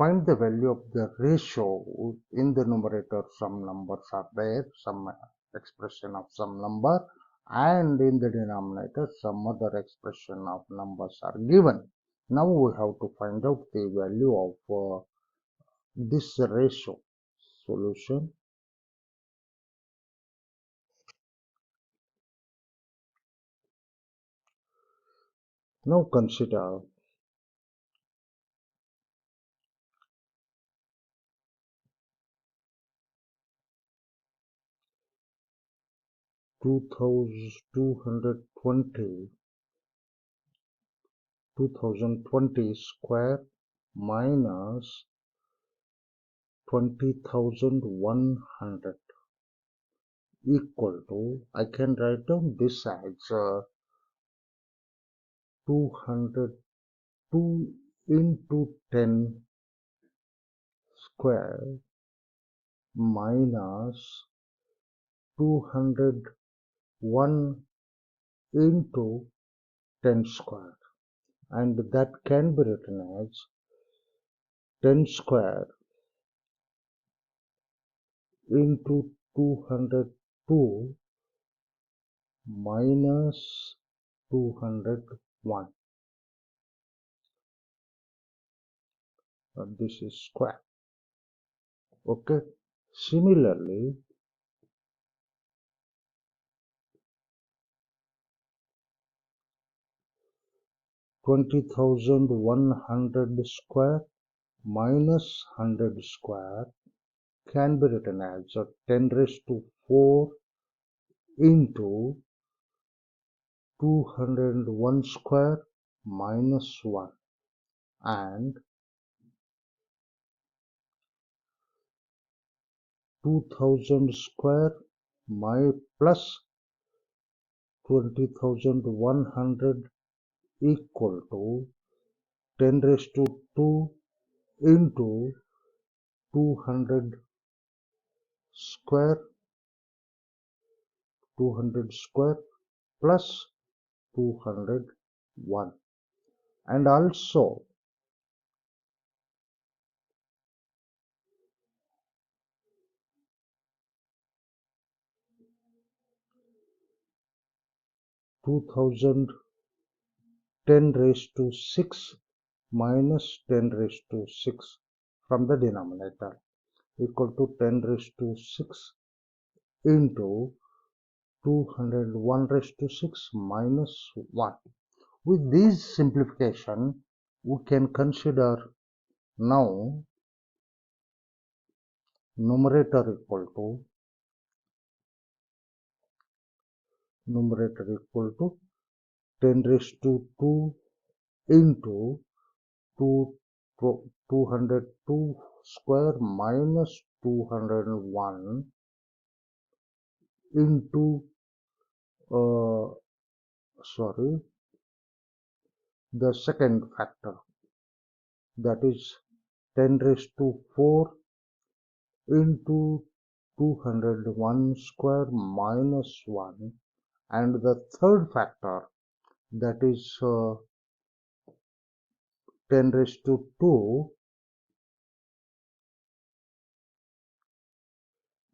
find the value of the ratio. In the numerator some numbers are there, some expression of some number, and in the denominator some other expression of numbers are given. Now we have to find out the value of this ratio. Solution. Now consider 2020 square minus 20,100 equal to, I can write down this as 202 into 10 square minus 201 into 10 square, and that can be written as 10 square into 202 minus 201. This is square. Okay. Similarly, 20,100 square minus 100 square can be written as 10 raised to 4 into 201 square minus 1, and 2000 square plus 20,100 equal to 10 raised to 2 into 200 square plus 201, and also 2010 raised to 6 minus 10 raised to 6 from the denominator equal to 10 raised to 6 into 201 raised to 6 minus 1. With this simplification, we can consider now numerator equal to 10 raised to 2 into 202 square minus 201 into the second factor, that is 10 raised to 4 into 201 square minus 1, and the third factor, that is 10 raised to 2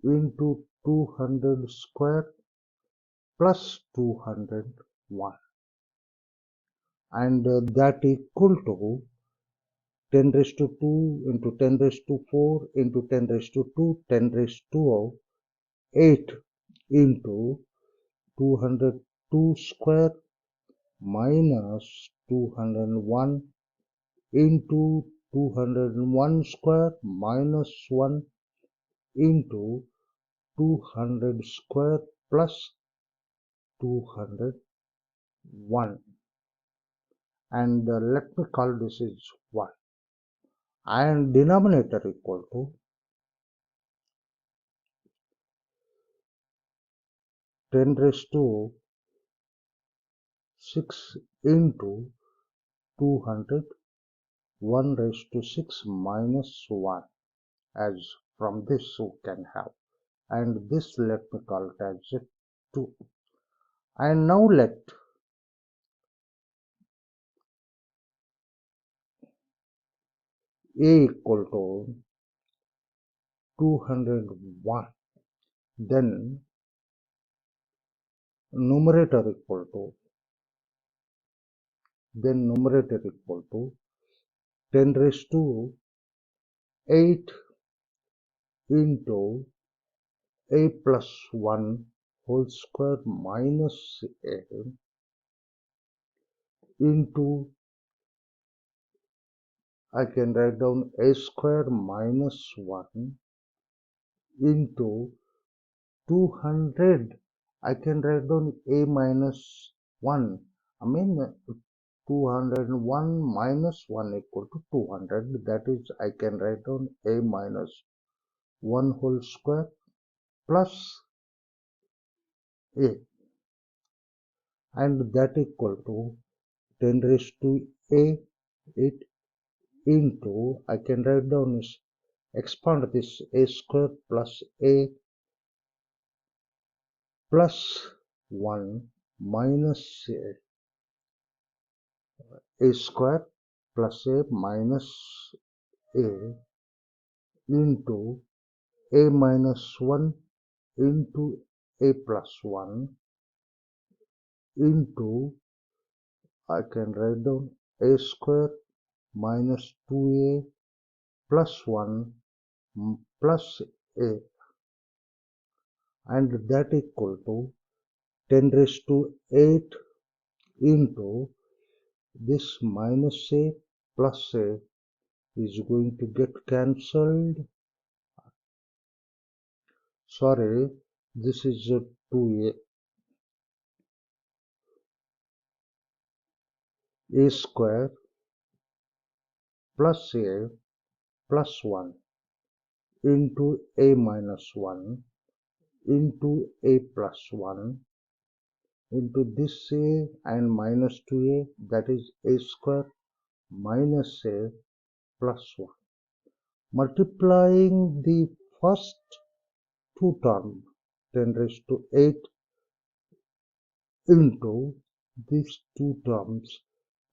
into 200 square plus 201, and that equal to 10 raised to 2 into 10 raised to 4 into 10 raised to 2, 10 raised to 8 into 202 square minus 201 into 201 square minus 1 into 200 square plus 201, and let me call this is 1, and denominator equal to 10 raised to 6 into 200 1 raised to 6 minus 1, as from this we can have, and this let me call it as 2. And now let a equal to 201. Then numerator equal to 10 raised to 8 into a plus 1 whole square minus a into, I can write down a square minus 1 into 200. I can write down a minus 1. I mean 201 minus 1 equal to 200. That is, I can write down a minus 1 whole square plus a, and that equal to 10 raised to a 8 into, I can write down is expand this a square plus a plus 1 minus a square plus a minus a into a minus 1 into a plus 1 into, I can write down a square minus 2a plus 1 plus a, and that equal to 10 raised to 8 into this minus a plus a is going to get cancelled. Sorry, this is 2a. A square plus a plus 1 into a minus 1 into a plus 1 into this a and minus 2a, that is a square minus a plus 1. Multiplying the first two terms, 10 raised to 8 into these two terms,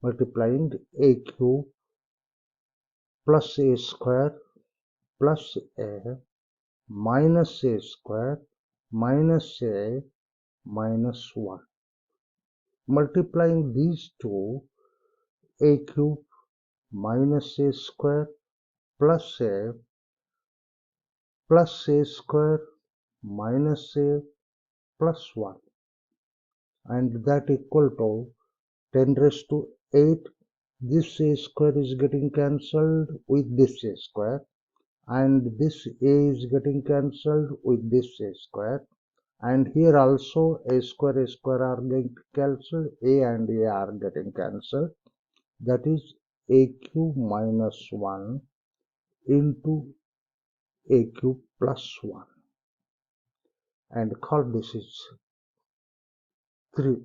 multiplying a cube plus a square plus a minus a square minus a minus 1. Multiplying these two, a cube minus a square plus a square minus a plus 1, and that equal to 10 raised to 8. This a square is getting cancelled with this a square, and this a is getting cancelled with this a square, and here also a square are getting cancelled, a and a are getting cancelled. That is a cube minus 1 into a cube plus 1, and call this is 3,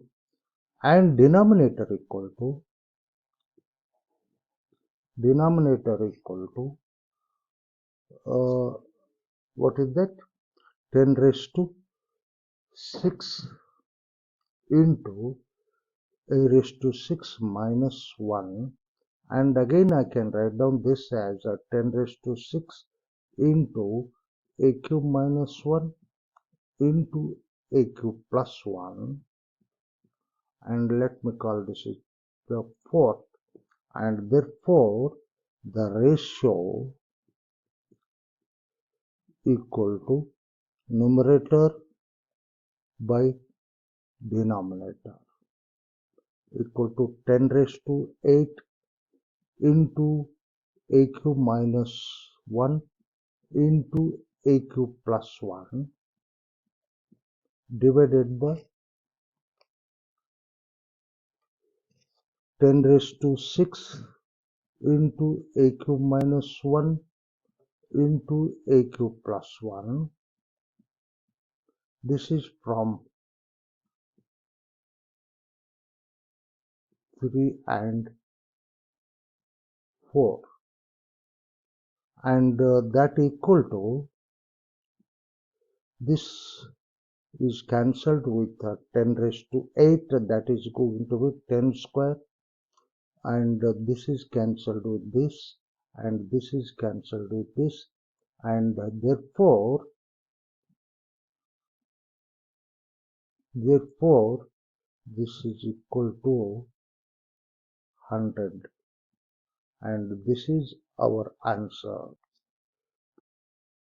and denominator equal to what is that, 10 raised to 6 into a raised to 6 minus 1, and again I can write down this as a 10 raised to 6 into a cube minus 1 into a cube plus 1, and let me call this is the fourth, and therefore the ratio equal to numerator by denominator equal to 10 raised to 8 into a cube minus 1 into a cube plus 1 divided by 10 raised to 6 into a cube minus 1 into a cube plus 1. This is from 3 and 4, and that equal to, this is cancelled with 10 raised to 8, that is going to be 10 square, and this is cancelled with this, and this is cancelled with this, and therefore this is equal to 100, and this is our answer.